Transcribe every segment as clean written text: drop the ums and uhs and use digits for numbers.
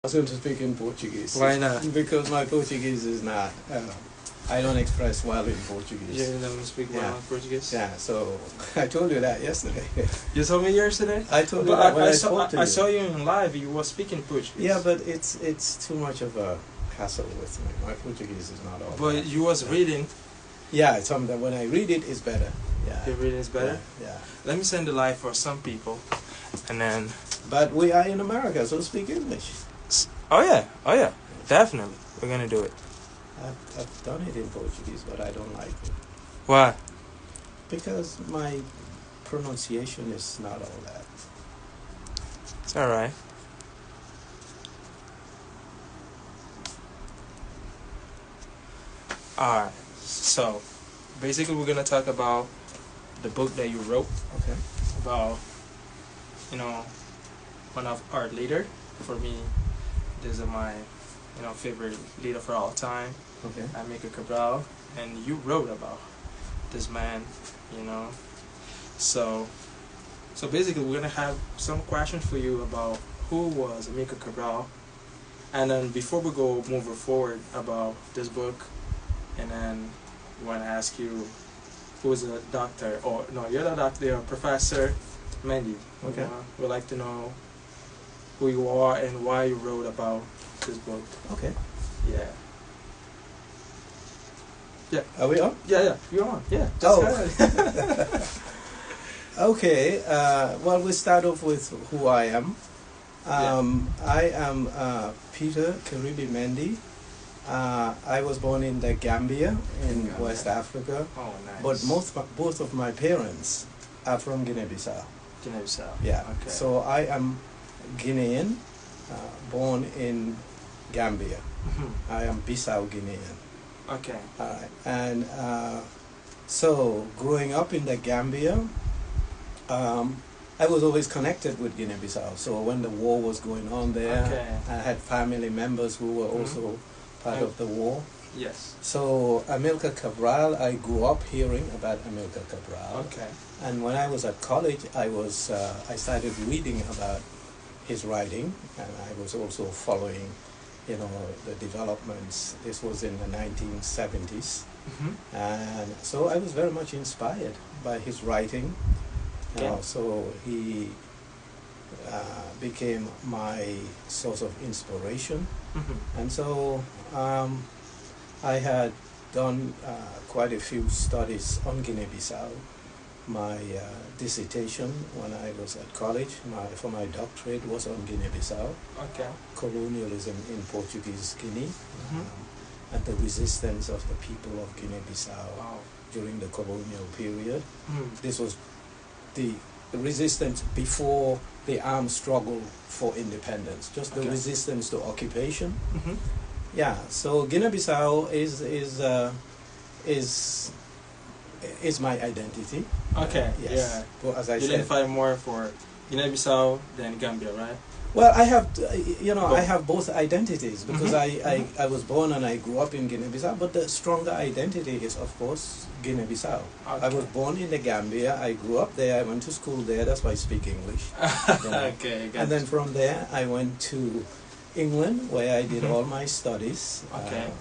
I was going to speak in Portuguese. Why not? Because my Portuguese is not. I don't express well in Portuguese. You don't speak well in Portuguese? Yeah, so I told you that yesterday. You told me yesterday? I told you that when I spoke to you. I saw you in live, you were speaking Portuguese. Yeah, but it's too much of a hassle with me. My Portuguese is not all But that. you was reading. Yeah, it's something that when I read it, it's better. Yeah. Your reading is better? Yeah. Let me send the live for some people. And then... But we are in America, so speak English. Oh yeah, definitely. We're gonna do it. I've done it in Portuguese, but I don't like it. Why? Because my pronunciation is not all that. It's alright. Alright, so basically we're gonna talk about the book that you wrote. Okay. About, one of our leader. For me, this is my, favorite leader for all time. Okay. Amílcar Cabral, and you wrote about this man, So basically, we're gonna have some questions for you about who was Amílcar Cabral, and then before we go moving forward about this book, and then we want to ask you who is a doctor, or no, you're not a doctor, you're a professor, Mendy. Okay. We'd like to know who you are and why you wrote about this book. Okay. Yeah. Yeah. Are we on? Yeah, you're on. Yeah. Oh. Just Okay. Well, we start off with who I am. I am Peter Karibi Mendy. I was born in the Gambia in West Africa. Oh, nice. But both of my parents are from Guinea-Bissau. Guinea-Bissau. Yeah. Okay. So I am Guinean, born in Gambia. Mm-hmm. I am Bissau Guinean. Okay. All right. And so growing up in the Gambia, I was always connected with Guinea-Bissau. So when the war was going on there, I had family members who were also part of the war. Yes. So Amílcar Cabral, I grew up hearing about Amílcar Cabral. Okay. And when I was at college, I started reading about his writing, and I was also following, the developments. This was in the 1970s. Mm-hmm. And so I was very much inspired by his writing. So he became my source of inspiration. Mm-hmm. And so I had done quite a few studies on Guinea-Bissau. My dissertation when I was at college, for my doctorate, was on Guinea-Bissau. Okay. Colonialism in Portuguese Guinea. Mm-hmm. And the resistance of the people of Guinea-Bissau Wow. during the colonial period. Mm-hmm. This was the resistance before the armed struggle for independence, just the resistance to occupation. Mm-hmm. Yeah, so Guinea-Bissau is my identity. Okay. Yes. Yeah. Well, as I You said, identify more for Guinea-Bissau than Gambia, right? well, I have, I have both identities because Mm-hmm. I was born and I grew up in Guinea-Bissau, but the stronger identity is, of course, Guinea-Bissau. Okay. I was born in the Gambia, I grew up there, I went to school there, that's why I speak English. Okay. And then from there, I went to England, where I did all my studies. Okay.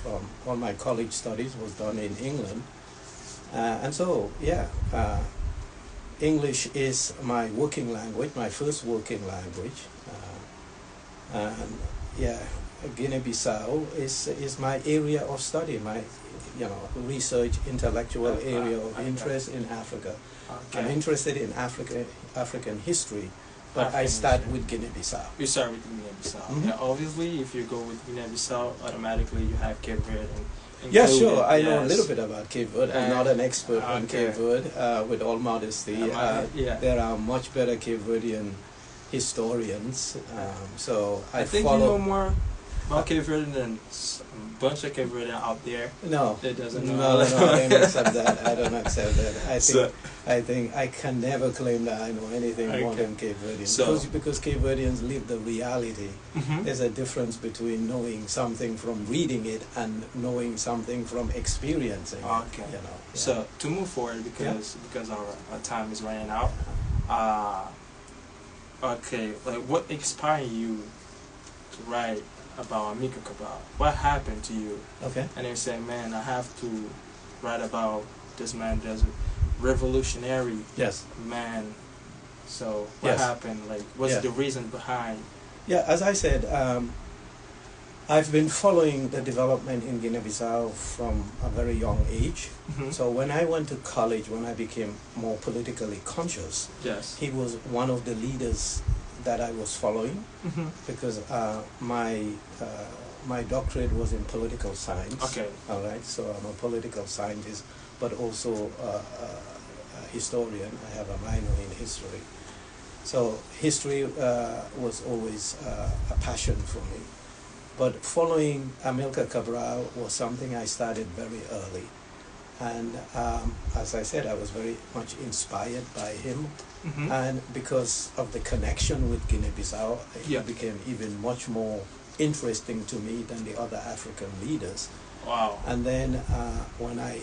From all my college studies was done in England. And so, English is my working language, my first working language. And Guinea-Bissau is my area of study, my research, intellectual area of interest in Africa. Okay. I'm interested in African history, but I start with Guinea-Bissau. You start with Guinea-Bissau. Mm-hmm. Yeah, obviously, if you go with Guinea-Bissau, automatically you have Cape Verde. Yeah, sure. I know a little bit about Cape Verde. I'm not an expert on Okay. Cape Verde, with all modesty. There are much better Cape Verdean historians. So I think follow. you know more about Cape Verde than a bunch of Cape Verdean out there. No, that doesn't know. no, I don't accept that. I don't accept that. I think I can never claim that I know anything more than Cape Verdeans. Because Cape Verdeans live the reality. Mm-hmm. There's a difference between knowing something from reading it and knowing something from experiencing Okay. it. So to move forward, because our time is running out. Okay, like what inspired you to write about Amílcar Cabral? What happened to you? Okay. And they say, man, I have to write about this man. There's a revolutionary yes. man. So what yes. happened? Like, what's the reason behind? Yeah, as I said, I've been following the development in Guinea-Bissau from a very young age. Mm-hmm. So when I went to college, when I became more politically conscious, yes. he was one of the leaders that I was following, mm-hmm. because my doctorate was in political science. Okay. All right, so I'm a political scientist, but also a historian. I have a minor in history. So history was always a passion for me. But following Amílcar Cabral was something I started very early. And as I said, I was very much inspired by him. Mm-hmm. And because of the connection with Guinea-Bissau, yeah. it became even much more interesting to me than the other African leaders. Wow. And then when I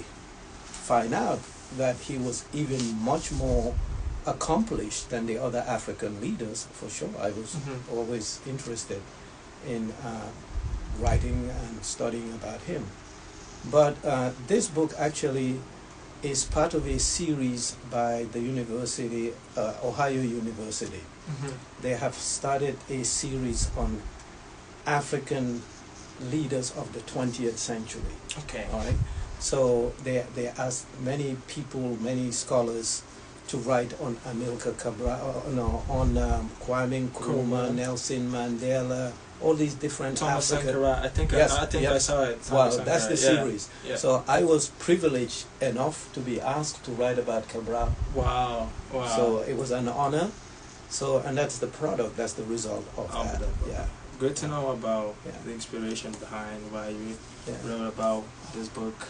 find out that he was even much more accomplished than the other African leaders, for sure, I was mm-hmm. always interested in writing and studying about him. But this book actually is part of a series by the university, Ohio University. Mm-hmm. They have started a series on African leaders of the 20th century. Okay. All right. So they asked many people, many scholars, to write on Amílcar Cabral, on Kwame Nkrumah, Nelson Mandela, all these different Thomas African. Sankara. I think I saw it. Well, that's the series. Yeah. So I was privileged enough to be asked to write about Cabral. Wow. Wow. So it was an honor. So, and that's the product. That's the result of that. Yeah. Good to know about the inspiration behind why you wrote about this book,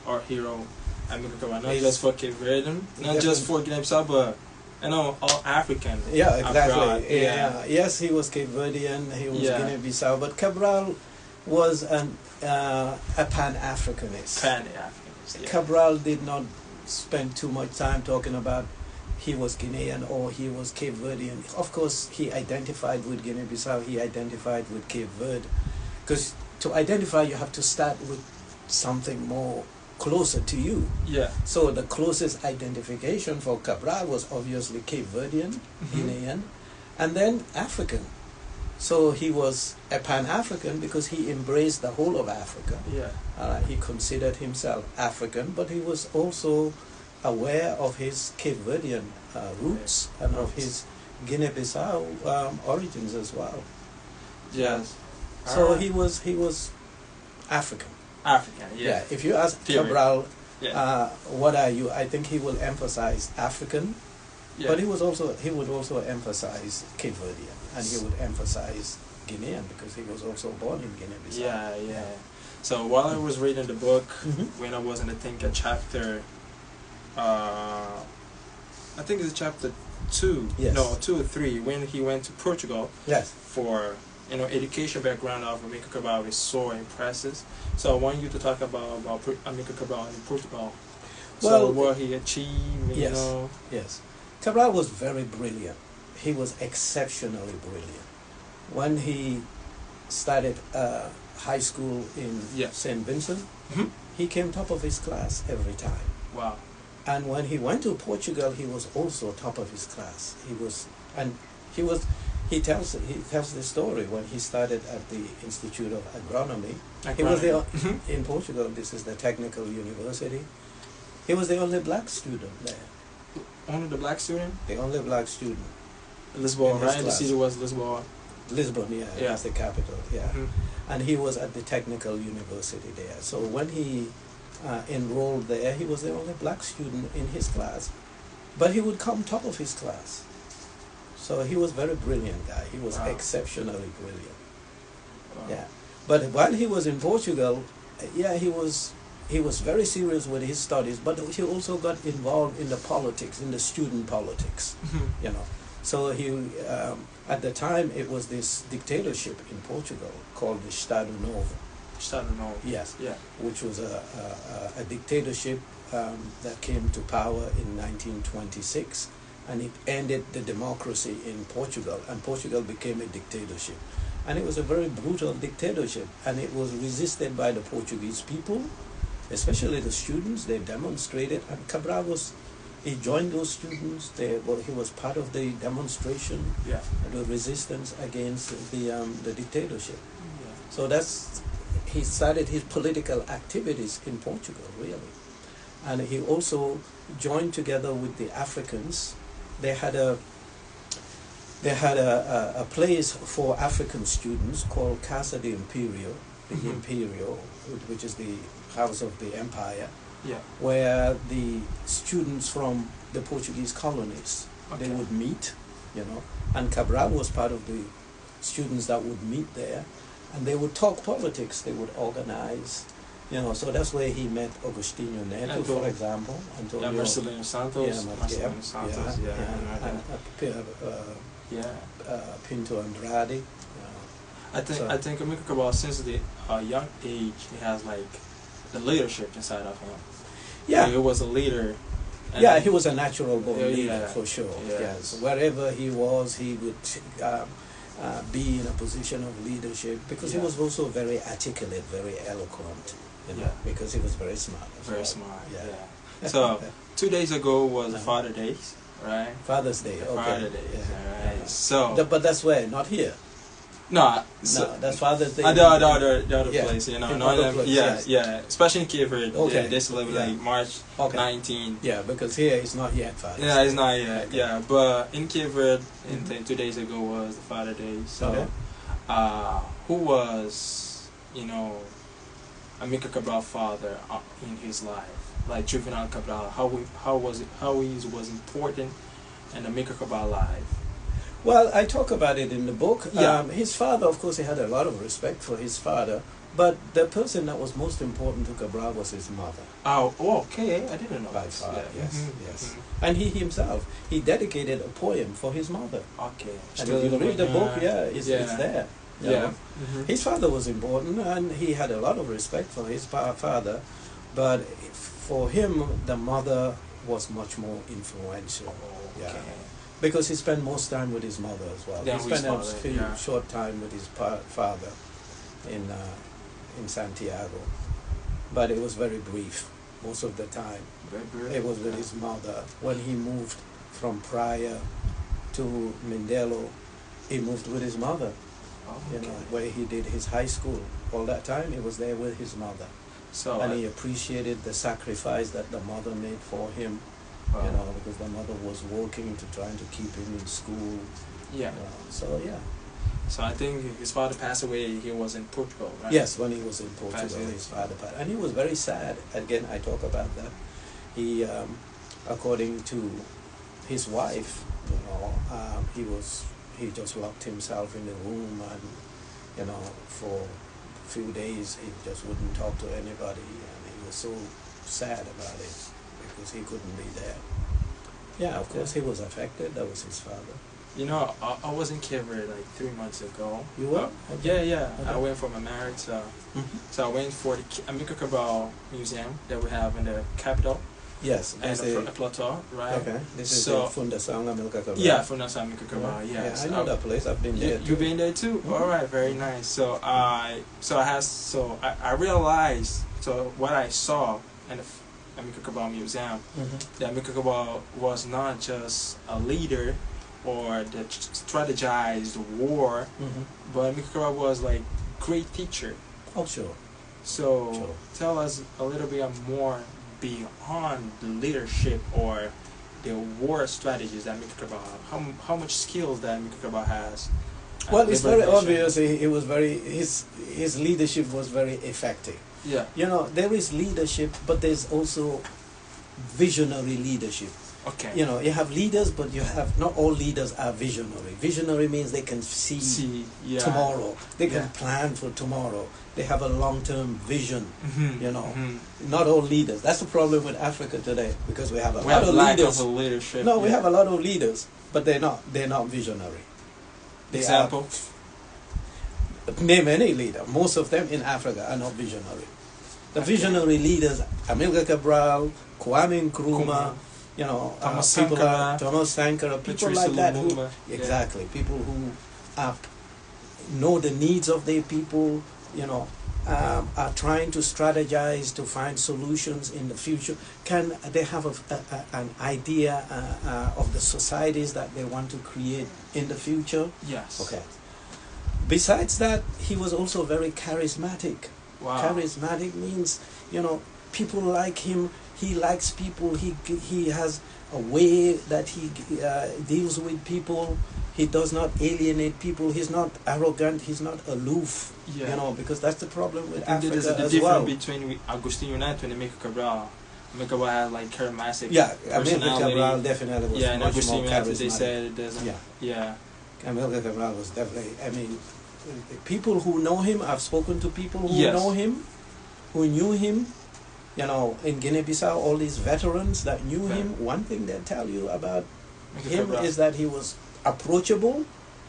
our hero, Amílcar Cabral. Not just for Cape Verdean, not just for Guinea-Bissau, but all African. Yeah, exactly. Abroad. Yeah. Yes, he was Cape Verdean, he was Guinea-Bissau, but Cabral was a Pan-Africanist. Pan-Africanist, yeah. Cabral did not spend too much time talking about he was Guinean or he was Cape Verdean. Of course, he identified with Guinea-Bissau, he identified with Cape Verde. Because to identify, you have to start with something more closer to you. Yeah. So the closest identification for Cabral was obviously Cape Verdean, mm-hmm. Guinean, and then African. So he was a Pan-African because he embraced the whole of Africa. Yeah. He considered himself African, but he was also aware of his Cape Verdean roots and of his Guinea-Bissau origins as well. Yes. So he was African. African, yeah. Yeah. If you ask Cabral, what are you? I think he will emphasize African, but he would also emphasize Cape Verdean, and he would emphasize Guinean because he was also born in Guinea-Bissau. Yeah. So while I was reading the book, mm-hmm. when I was in, I think, a chapter, I think it's chapter 2. Yes. No, 2 or 3. When he went to Portugal. Yes. For education background of Amílcar Cabral is so impressive. So I want you to talk about Amílcar Cabral in Portugal. Well, so what he achieved, Yes. Cabral was very brilliant. He was exceptionally brilliant. When he started high school in St. Vincent, mm-hmm. he came top of his class every time. Wow. And when he went to Portugal, he was also top of his class. He tells the story when he started at the Institute of Agronomy. He was in Portugal. This is the technical university. He was the only black student there. Only the black student? The only black student. Lisbon, right? The city was Lisbon. Lisbon, that's the capital. Yeah, mm-hmm. And he was at the technical university there. So when he enrolled there, he was the only black student in his class, but he would come top of his class. So he was a very brilliant guy. He was exceptionally brilliant. Wow. Yeah, but while he was in Portugal, he was very serious with his studies, but he also got involved in the politics, in the student politics. Mm-hmm. So he at the time it was this dictatorship in Portugal called the Estado Novo. Estado Novo. Yes. Yeah. Which was a dictatorship that came to power in 1926. And it ended the democracy in Portugal, and Portugal became a dictatorship. And it was a very brutal dictatorship, and it was resisted by the Portuguese people, especially the students. They demonstrated, and Cabral he joined those students. He was part of the demonstration, the resistance against the dictatorship. Yeah. So he started his political activities in Portugal, really. And he also joined together with the Africans. They had a place for African students called Casa de Imperio, the Imperio, which is the house of the empire, where the students from the Portuguese colonies, they would meet, and Cabral was part of the students that would meet there, and they would talk politics, they would organize, so that's where he met Agostinho Neto, for example, Antonio Marcelino Santos, Pinto Andrade. I think Amílcar Cabral, since the young age, he has like the leadership inside of him. Yeah, he was a leader. Yeah, he was a natural born leader, for sure. Yeah. Yes, wherever he was, he would be in a position of leadership, because he was also very articulate, very eloquent. Because he was very smart. Very smart. Yeah. So 2 days ago was Father's Day, right? Father's Day. Okay. Father's Day. Yeah. Right. So. But that's where, not here. No, that's Father's Day. The other place, especially in Cape Verde. Okay. They celebrate like March 19th. Yeah, because here it's not yet Father's Day. Yeah, it's not yet. Okay. Yeah, but in Cape Verde, 2 days ago was the Father's Day. So, who was, Amílcar Cabral father in his life, like Juvenal Cabral? How he was important in Amílcar Cabral life? Well, I talk about it in the book. Yeah. His father, of course, he had a lot of respect for his father, but the person that was most important to Cabral was his mother. Oh, okay. I didn't know. By far, yes. And he himself, he dedicated a poem for his mother. Okay. And if you read the book, it's there. His father was important, and he had a lot of respect for his father, but for him, the mother was much more influential. Okay. Because he spent most time with his mother as well. Yeah, he spent a short time with his father in Santiago, but it was very brief. Most of the time, it was with his mother. When he moved from Praia to Mindelo, he moved with his mother. Where he did his high school. All that time, he was there with his mother. And he appreciated the sacrifice that the mother made for him. Because the mother was working to trying to keep him in school. So I think his father passed away. He was in Portugal, right? Yes, when he was in Portugal, his father passed, and he was very sad. Again, I talk about that. He, according to his wife, he just locked himself in the room, and for a few days he just wouldn't talk to anybody, and he was so sad about it, because he couldn't be there. Yeah, of course he was affected. That was his father. I was in Cape Verde like 3 months ago. You were? Okay. Okay. I went for my marriage. So I went for the Amílcar Cabral Museum that we have in the capital. Yes. And a plateau, right? Okay. This is the Fundação Amílcar Cabral. Yeah, Fundação Amílcar Cabral. Yeah, I know that place. I've been there. You've been there too? All right, very nice. So I realized, what I saw in the Amílcar Cabral Museum, that Amílcar Cabral was not just a leader or that strategized war, but Amílcar Cabral was like great teacher. Oh, sure. So tell us a little bit more beyond the leadership or the war strategies that Amílcar Cabral, how much skills that Amílcar Cabral has. Well, it's very obvious. His leadership was very effective. Yeah. There is leadership, but there's also visionary leadership. Okay. You have leaders, but not all leaders are visionary. Visionary means they can see tomorrow. They can plan for tomorrow. They have a long-term vision. Not all leaders. That's the problem with Africa today, because we have a lot of leaders. Of leadership. No, we have a lot of leaders, but they're not visionary. Example? Name any leader. Most of them in Africa are not visionary. The visionary leaders, Amílcar Cabral, Kwame Nkrumah, Thomas Sankara, people like that. People who are know the needs of their people, you know, are trying to strategize to find solutions in the future. Can they have an idea of the societies that they want to create in the future? Yes. Okay. Besides that, he was also very charismatic. Wow. Charismatic means, you know, people like him. He likes people. He has a way that he deals with people. He does not alienate people. He's not arrogant. He's not aloof. Yeah. You know, because that's the problem with Africa there's a difference between Agustin United and Amílcar Cabral. Amílcar Cabral had like charismatic. Yeah, Amílcar Cabral definitely was and much Agustin more United, charismatic. they said it doesn't. Yeah. Yeah. Amílcar Cabral was definitely. I mean, people who know him. I've spoken to people who yes. know him, who knew him. You know, in Guinea-Bissau, all these veterans that knew him. One thing they tell you about him is that he was approachable.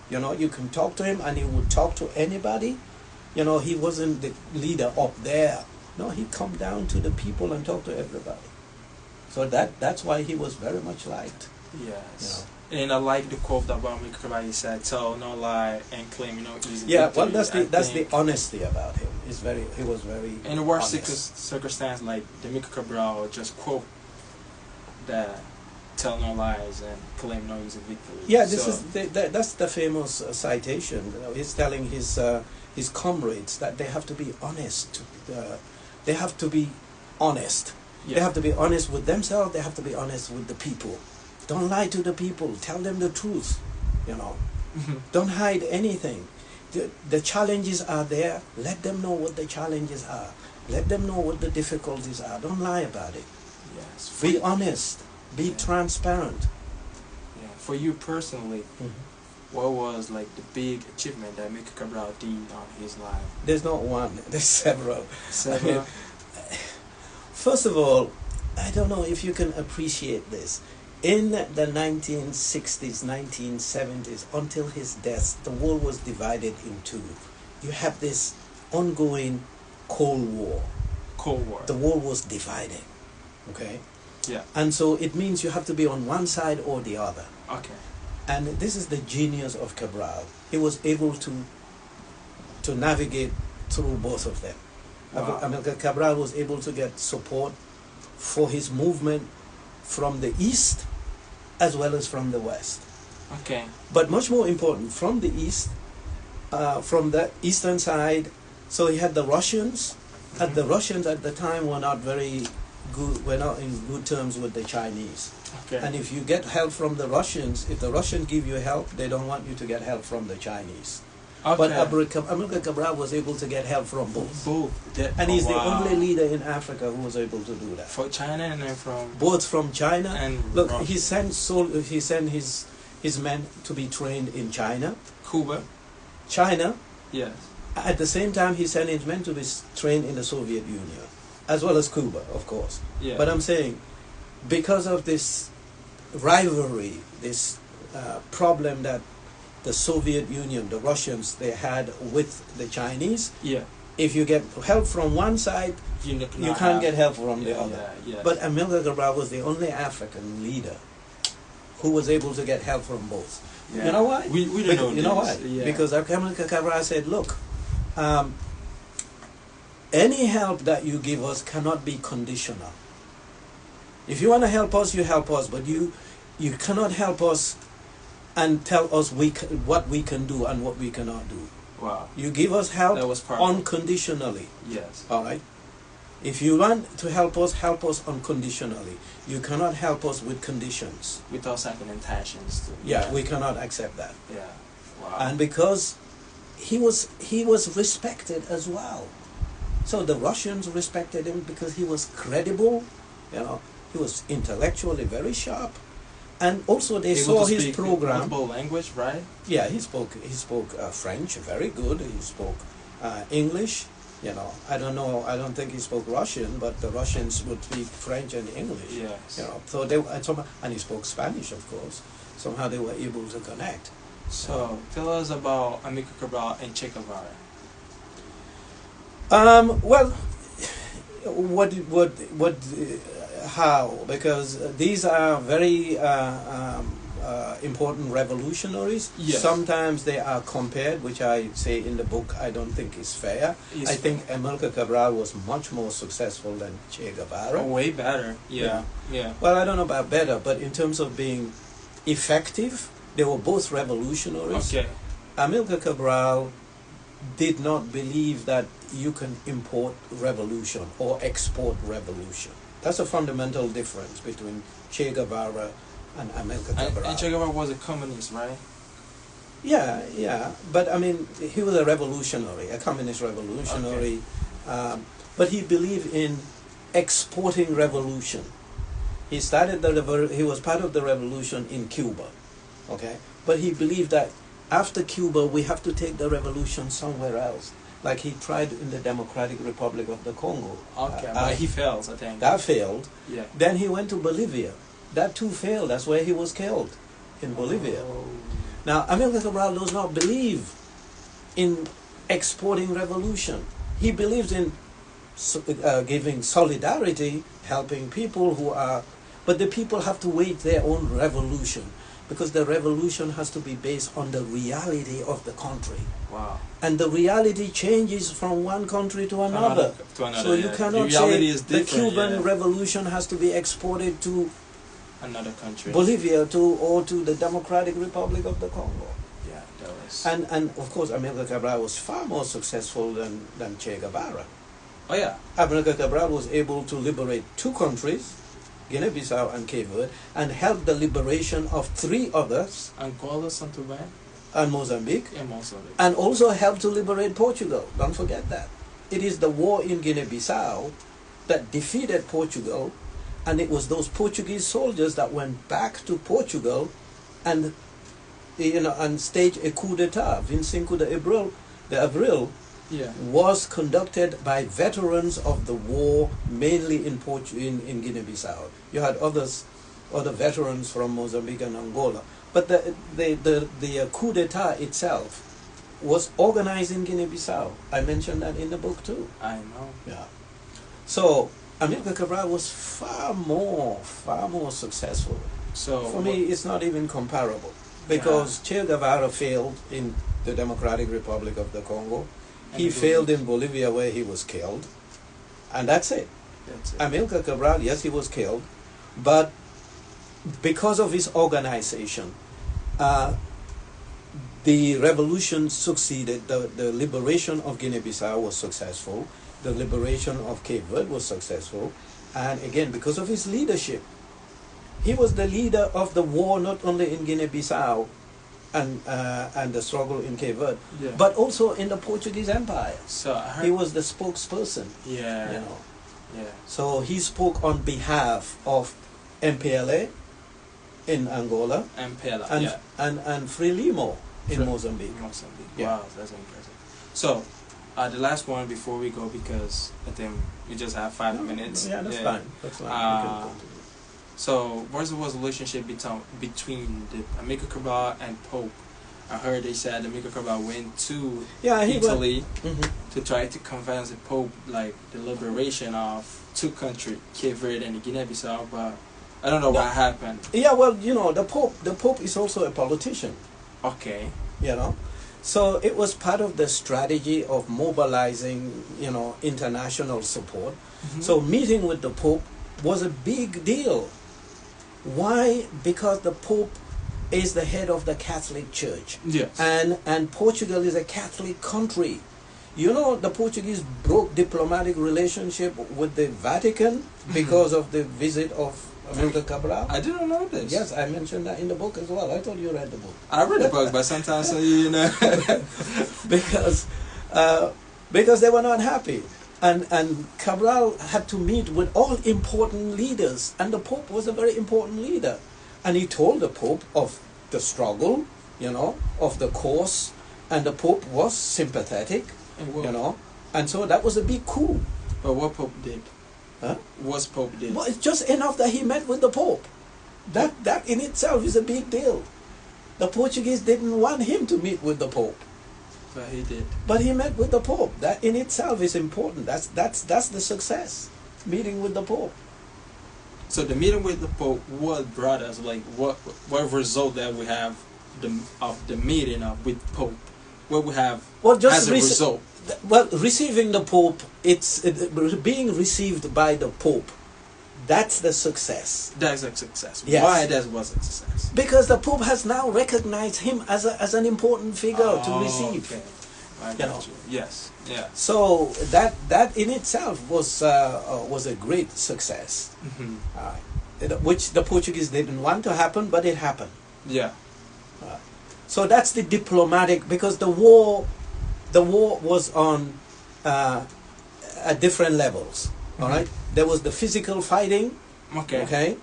You know, you can talk to him and he would talk to anybody. You know, he wasn't the leader up there. No, he'd come down to the people and talk to everybody. So that's why he was very much liked. Yes. You know. And I like the quote that Amílcar Cabral said, "Tell no lie and claim no easy." Yeah, victory. well, that's the honesty about him. He was very in the worst circumstance, like the Amílcar Cabral just quote that, "Tell no lies and claim no easy victory." Yeah, that's the famous citation. You know, he's telling his comrades that they have to be honest. They have to be honest. Yeah. They have to be honest with themselves. They have to be honest with the people. Don't lie to the people. Tell them the truth. You know, don't hide anything. The challenges are there. Let them know what the challenges are. Let them know what the difficulties are. Don't lie about it. Yes. Be honest. Be transparent. Yeah. For you personally, what was like the big achievement that Amílcar Cabral did on his life? There's not one. There's several. Several. First of all, I don't know if you can appreciate this. In the 1960s, 1970s, until his death, the world was divided in two. You have this ongoing Cold War. Cold War. The world was dividing. Okay? Yeah. And so it means you have to be on one side or the other. Okay. And this is the genius of Cabral. He was able to navigate through both of them. Wow. Amílcar Cabral was able to get support for his movement from the east as well as from the west. Okay. But much more important, from the east, from the eastern side, so he had the Russians, and the Russians at the time were not very good, were not in good terms with the Chinese. Okay. And if you get help from the Russians, if the Russians give you help, they don't want you to get help from the Chinese. Okay. But Amílcar Cabral was able to get help from both. And he's the wow. only leader in Africa who was able to do that. From China and then from... Both from China. And look, Russia. he sent his men to be trained in China. Cuba. China. Yes. At the same time, he sent his men to be trained in the Soviet Union, as well as Cuba, of course. Yeah. But I'm saying, because of this rivalry, this problem that the Soviet Union, the Russians, they had with the Chinese. Yeah. If you get help from one side, you can't get help from the other. Yeah, But Amílcar Cabral was the only African leader who was able to get help from both. Yeah. You know why? We don't know. You know why? Yeah. Because Amílcar Cabral said, look, any help that you give us cannot be conditional. If you want to help us, you help us, but you cannot help us and tell us what we can do and what we cannot do. Wow. You give us help unconditionally. Yes. All right? If you want to help us unconditionally. You cannot help us with conditions. Without second intentions. Yeah, we cannot accept that. Yeah. Wow. And because he was respected as well. So the Russians respected him because he was credible, you know, he was intellectually very sharp. And also they saw his program. Multiple language, right? Yeah, he spoke French very good. He spoke English. You know, I don't think he spoke Russian, but the Russians would speak French and English. Yes. You know, so and he spoke Spanish, of course. Somehow they were able to connect. So tell us about Amílcar Cabral and Che Guevara. Well, how? Because these are very important revolutionaries. Yes. Sometimes they are compared, which I say in the book I don't think is fair. I think Amílcar Cabral was much more successful than Che Guevara. Oh, way better. Yeah. Well, I don't know about better, but in terms of being effective, they were both revolutionaries. Okay. Amílcar Cabral did not believe that you can import revolution or export revolution. That's a fundamental difference between Che Guevara and Amílcar Cabral. And Che Guevara was a communist, right? Yeah. But I mean, he was a revolutionary, a communist revolutionary. Okay. But he believed in exporting revolution. He was part of the revolution in Cuba, okay? But he believed that after Cuba, we have to take the revolution somewhere else. Like he tried in the Democratic Republic of the Congo. Okay, but he failed, I think. That failed. Yeah. Then he went to Bolivia. That too failed. That's where he was killed, in Bolivia. Oh. Now, Amílcar Cabral does not believe in exporting revolution. He believes in giving solidarity, helping people who are... But the people have to wage their own revolution, because the revolution has to be based on the reality of the country. Wow. And the reality changes from one country to another. So you cannot say the Cuban revolution has to be exported to another country, Bolivia, or to the Democratic Republic of the Congo. Yeah, that was... And of course, Amílcar Cabral was far more successful than Che Guevara. Oh yeah. Amílcar Cabral was able to liberate 2 countries, Guinea-Bissau and Cape Verde, and help the liberation of 3 others. Angola, Saint Domingue, and Mozambique. Yeah, Mozambique. And also helped to liberate Portugal. Don't forget that. It is the war in Guinea-Bissau that defeated Portugal, and it was those Portuguese soldiers that went back to Portugal and staged a coup d'etat. 25 de Abril was conducted by veterans of the war, mainly in Guinea-Bissau. You had other veterans from Mozambique and Angola, but the coup d'etat itself was organized in Guinea-Bissau. I mentioned that in the book too. I know. Yeah. So Amílcar Cabral was far more successful. So for me, it's not even comparable, because Che Guevara failed in the Democratic Republic of the Congo. He failed in Bolivia, where he was killed, and that's it. Amílcar Cabral, yes, he was killed, but because of his organization, the revolution succeeded. The liberation of Guinea-Bissau was successful. The liberation of Cape Verde was successful, and again, because of his leadership, he was the leader of the war not only in Guinea-Bissau and the struggle in Cape Verde, but also in the Portuguese Empire. So he was the spokesperson. Yeah. So he spoke on behalf of MPLA in Angola, and Frelimo in Mozambique. Yeah. Wow, that's impressive. So the last one before we go, because I think we just have 5 minutes. Yeah, that's fine. That's fine. So, what was the relationship between the Amílcar Cabral and Pope? I heard they said Amílcar Cabral went to Italy to try to convince the Pope, like, the liberation of 2 countries, Cape Verde and Guinea-Bissau, but I don't know what happened. Yeah, well, the Pope is also a politician. Okay. So it was part of the strategy of mobilizing, international support. So meeting with the Pope was a big deal. Why? Because the Pope is the head of the Catholic Church. Yes. And Portugal is a Catholic country. The Portuguese broke diplomatic relationship with the Vatican because of the visit of Amílcar Cabral. I didn't know this. Yes, I mentioned that in the book as well. I thought you read the book. I read the book, but sometimes because they were not happy. And Cabral had to meet with all important leaders, and the Pope was a very important leader. And he told the Pope of the struggle, of the course, and the Pope was sympathetic, and so that was a big coup. But what Pope did? Huh? What Pope did? Well, it's just enough that he met with the Pope. That in itself is a big deal. The Portuguese didn't want him to meet with the Pope. But he did. But he met with the Pope. That in itself is important. That's the success. Meeting with the Pope. So the meeting with the Pope, what brought us, like, what result that we have of the meeting with Pope? What we have as a result? Well, receiving the Pope, being received by the Pope. That's the success. That's a success. Yes. Why that was a success? Because the Pope has now recognized him as an important figure to receive. Okay. I got you. Yes. Yeah. So that in itself was a great success, which the Portuguese didn't want to happen, but it happened. Yeah. So that's the diplomatic, because the war was on at different levels. All right, there was the physical fighting. Okay,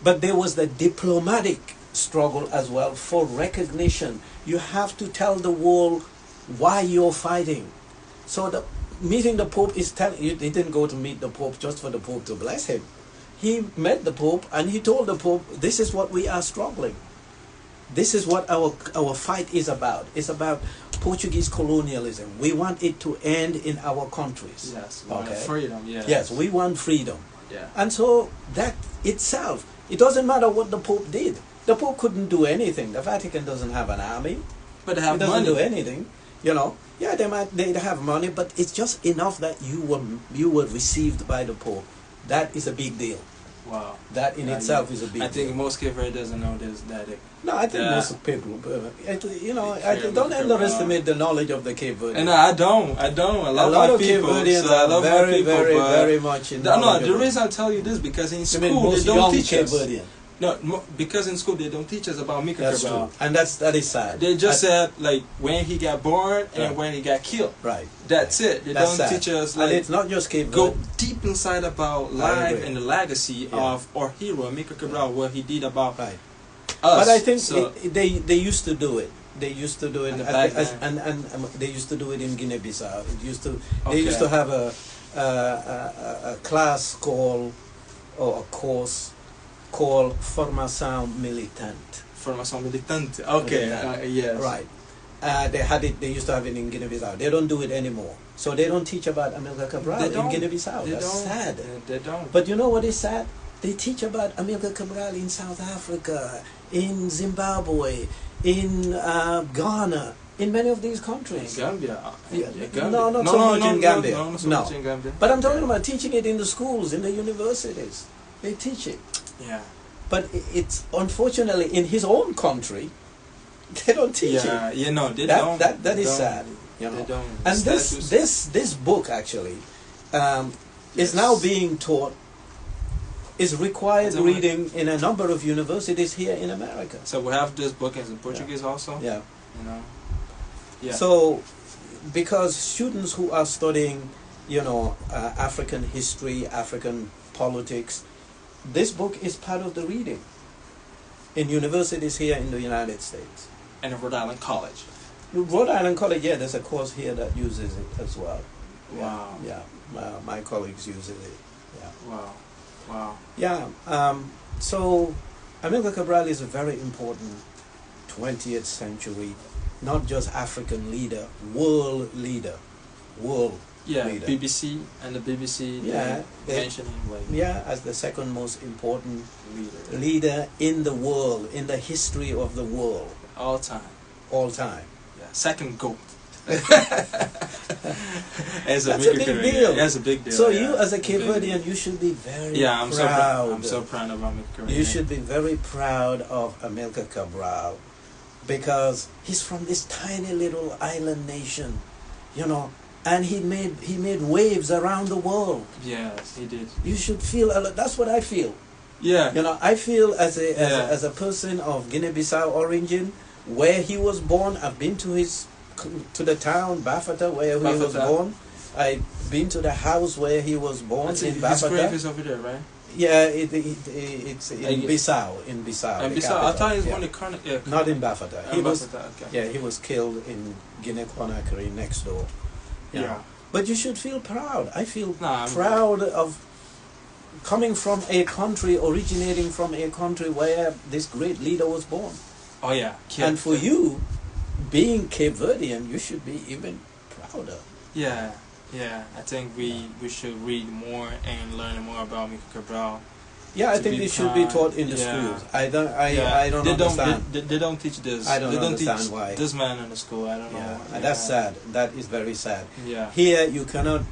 but there was the diplomatic struggle as well for recognition. You have to tell the world why you're fighting. So meeting the Pope is telling you, he didn't go to meet the Pope just for the Pope to bless him. He met the Pope and he told the Pope, this is what we are struggling. This is what our fight is about. It's about Portuguese colonialism. We want it to end in our countries. Yes, we want freedom. Yes. Yes, we want freedom. Yeah. And so that itself, it doesn't matter what the Pope did. The Pope couldn't do anything. The Vatican doesn't have an army. But they have money. It doesn't do anything. You know, yeah, they have money, but it's just enough that you were received by the Pope. That is a big deal. Wow. That in itself is a big deal. I think most Cape Verde doesn't know this. No, I think most people, don't underestimate the knowledge of the Cape Verde. No, I don't. I love my people. Cape Verdeans are very much in knowledge. No, the reason I tell you this because in school they don't teach us. No, because in school they don't teach us about Amílcar Cabral. True. And that is sad. They just said like when he got born and when he got killed. Right. That's it. They don't teach us like. And it's not just Cape Verde. Go deep inside about life and the legacy of our hero Amílcar Cabral, what he did about us. But I think they used to do it. They used to do it, and they used to do it in Guinea-Bissau. They used to have a class or a course called Formação Militante. Formação Militante. Okay. Yes. Right. They used to have it in Guinea-Bissau. They don't do it anymore. So they don't teach about Amílcar Cabral in Guinea-Bissau. That's sad. They don't. But you know what is sad? They teach about Amílcar Cabral in South Africa, in Zimbabwe, in Ghana, in many of these countries. Gambia. No, not so much in Gambia. No, not so much in Gambia. But I'm talking about teaching it in the schools, in the universities. They teach it. Yeah. But it's unfortunately in his own country, they don't teach it. Yeah, you know, they don't. That is sad. You know. They don't. And this book actually is now being taught. Is required reading in a number of universities here in America. So we have this book in Portuguese also. Yeah. You know. Yeah. So, because students who are studying, African history, African politics, this book is part of the reading in universities here in the United States. And in Rhode Island College. Rhode Island College, yeah, there's a course here that uses it as well. Wow. Yeah, my colleagues use it. Yeah. Wow. Wow. Yeah. So, Amílcar Cabral is a very important 20th century, not just African leader, world leader. Yeah, leader. BBC and the BBC mention him as the second most important leader in the world, in the history of the world. All time. Yeah, second GOAT. That's a big deal. That's a big deal. So you, as a Cape Verdean, you should be very proud. I'm so proud of Amílcar. You should be very proud of Amílcar Cabral, because he's from this tiny little island nation, and he made waves around the world. Yes, he did. You should feel. That's what I feel. Yeah. I feel as a person of Guinea-Bissau origin, where he was born. I've been to the town Bafata where he was born. I've been to the house where he was born in Bafata. His grave is over there, right? Yeah, it's in Bissau. In Bissau. In Bissau. I thought he was one of Not in Bafata. He was killed in Guinea-Conakry next door. Yeah. But you should feel proud. I feel proud of coming from a country, originating from a country where this great leader was born. Oh yeah. And for you, being Cape Verdean, you should be even prouder. Yeah. I think we should read more and learn more about Amílcar Cabral, Yeah, I think they should be taught in the schools. I don't understand. They don't teach this. I don't they don't understand teach why. this man in the school. I don't know. And that's sad. That is very sad. Yeah. Here, you cannot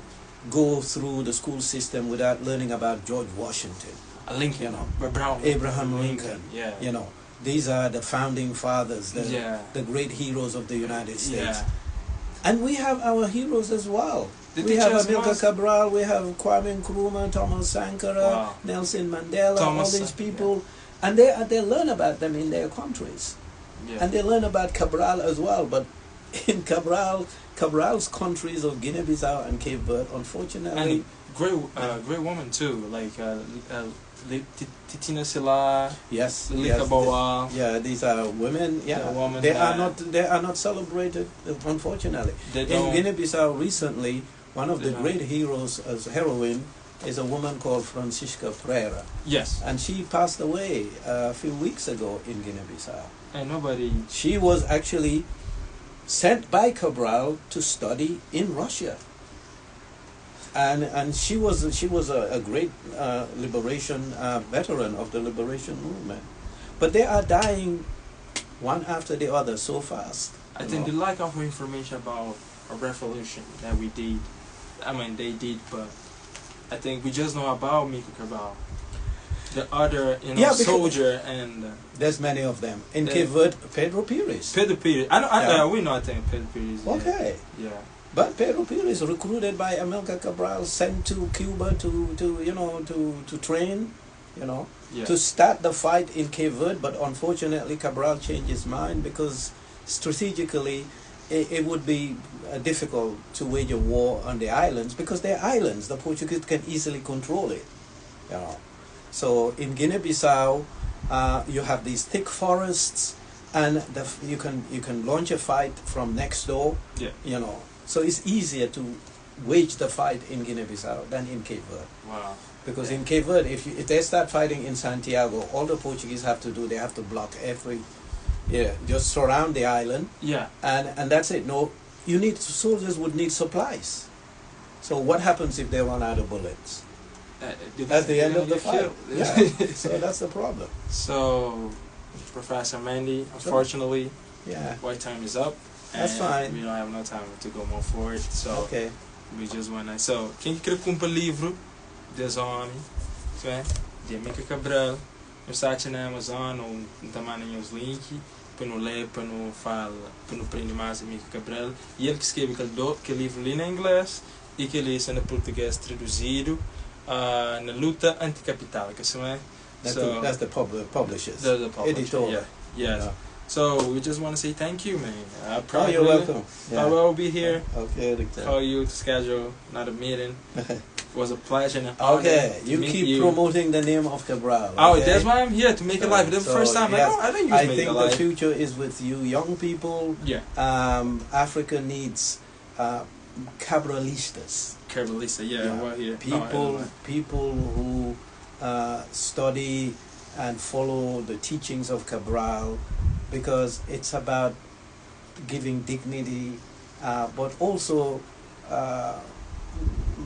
go through the school system without learning about George Washington. Lincoln, you know, Abraham Lincoln. Yeah. You know, these are the founding fathers, the great heroes of the United States. Yeah. And we have our heroes as well. We have Amílcar Cabral, we have Kwame Nkrumah, Thomas Sankara, Nelson Mandela, all these people. Yeah. And they learn about them in their countries. Yeah. And they learn about Cabral as well. But in Cabral's countries of Guinea-Bissau and Cape Verde, unfortunately... And great woman too, like Titina Silla, yes, Lika Bawa. Yeah, these are women. Yeah, they are not celebrated, unfortunately. In Guinea-Bissau recently, one of the great heroes as heroine is a woman called Francisca Pereira. Yes, and she passed away a few weeks ago in Guinea-Bissau. And nobody. She was actually sent by Cabral to study in Russia. And she was a great liberation veteran of the liberation movement, but they are dying one after the other so fast. I think the lack of information about a revolution that we did, I mean they did, but I think we just know about Amílcar Cabral. The other, soldier and there's many of them in Cape Verde. Pedro Pires. We know. I think Pedro Pires. Okay. Yeah. But Pedro Pires, recruited by Amílcar Cabral, sent to Cuba to train, to start the fight in Cape Verde. But unfortunately, Cabral changed his mind because strategically, it would be difficult to wage a war on the islands because they're islands. The Portuguese can easily control it, So in Guinea-Bissau, you have these thick forests, and you can launch a fight from next door. Yeah. So it's easier to wage the fight in Guinea-Bissau than in Cape Verde. Wow. Because in Cape Verde, if they start fighting in Santiago, all the Portuguese have to do, they have to block just surround the island. Yeah. And that's it. No, soldiers would need supplies. So what happens if they run out of bullets? That's the end of the fight. Yeah. So that's the problem. So, Professor Mendy, unfortunately, our time is up. That's fine. We don't have no time to go more forward, so we just wanna. So, quem quer comprar livro desse homem, de Amílcar Cabral, no site na Amazon ou também nos links para não ler, para não falar, para não aprender mais Amílcar Cabral. E ele que escreve aquele livro ali em inglês e que ele é em português traduzido na luta anticapital, que são that's the publishers. The publisher, editor. Yeah. So we just want to say thank you, man. You're welcome. I will be here. Okay. Call you to schedule another meeting. It was a pleasure. You keep promoting the name of Cabral. Okay? Oh, that's why I'm here, to make it live. This is the first time. I think the future is with you, young people. Yeah. Africa needs Cabralistas. Cabralista, we're here. People who study and follow the teachings of Cabral, because it's about giving dignity, but also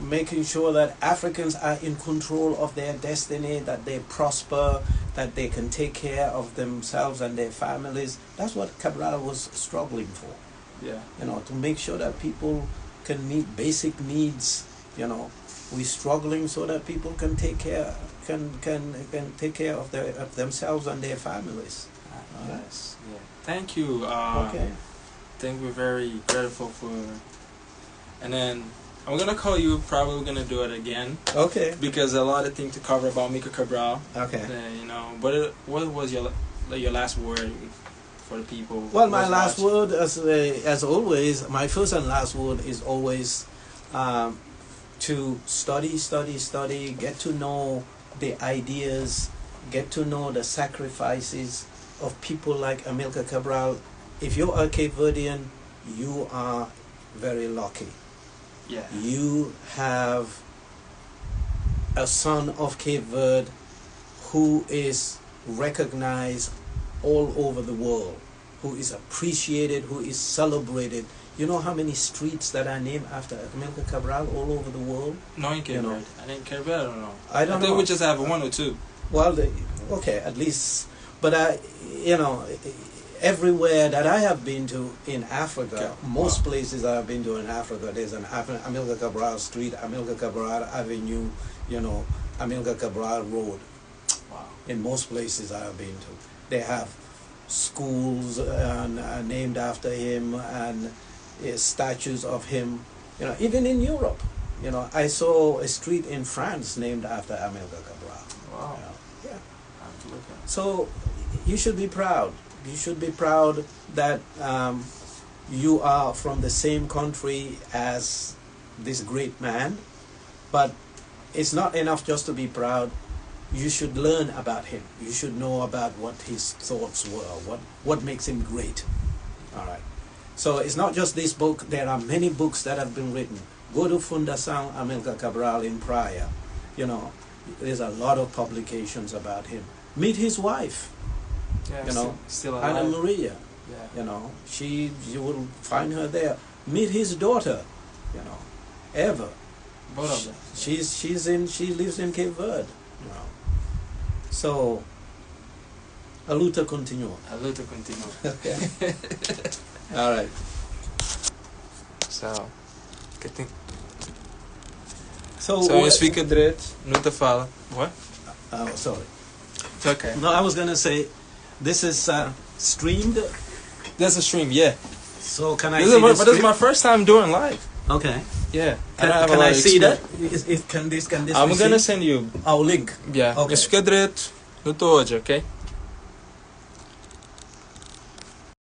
making sure that Africans are in control of their destiny, that they prosper, that they can take care of themselves and their families. That's what Cabral was struggling for. Yeah. To make sure that people can meet basic needs. We're struggling so that people can take care take care of themselves and their families. Yes. Yeah. Thank you. Okay. I think we're very grateful for. And then I'm gonna call you. Probably we're gonna do it again. Okay. Because a lot of things to cover about Amílcar Cabral. Okay. But what was your last word for the people? Well, my last word, as always, my first and last word is always to study, get to know the ideas, get to know the sacrifices of people like Amílcar Cabral. If you're a Cape Verdean, you are very lucky. Yeah. You have a son of Cape Verde who is recognized all over the world, who is appreciated, who is celebrated. You know how many streets that are named after Amílcar Cabral all over the world? No, in Cape Verde. I didn't Cape Verde, I don't know. I don't know. think we just have one or two. Well, okay, at least, but you know, everywhere that I have been to in Africa, most places I have been to in Africa, there's an Amílcar Cabral Street, Amílcar Cabral Avenue, you know, Amílcar Cabral Road. Wow. In most places I have been to, they have schools named after him and statues of him. You know, even in Europe, you know, I saw a street in France named after Amílcar Cabral. Wow. You know? Yeah. I have to look at it. So you should be proud. You should be proud that you are from the same country as this great man. But it's not enough just to be proud. You should learn about him. You should know about what his thoughts were, what makes him great. All right. So it's not just this book. There are many books that have been written. Go to Fundação Amílcar Cabral in Praia. You know, there's a lot of publications about him. Meet his wife. Yeah, You know, still alive. Ana Maria. Yeah. You know, you will find her there. Meet his daughter. You know, Eva. Both of them. She lives in Cape Verde. You know. So, a luta continua. A luta continua. Okay. All right. So, que tem... So eens fica direito, não te fala. What? Oh, sorry. It's okay. No, I was gonna say, this is streamed. There's a stream, yeah. So can I This see is, this but this is my first time doing live. Okay. Yeah. Can I see that? Can this I'm be gonna seen? send you. Our link. Yeah. Okay. Eens fica direito, não tô hoje, ok?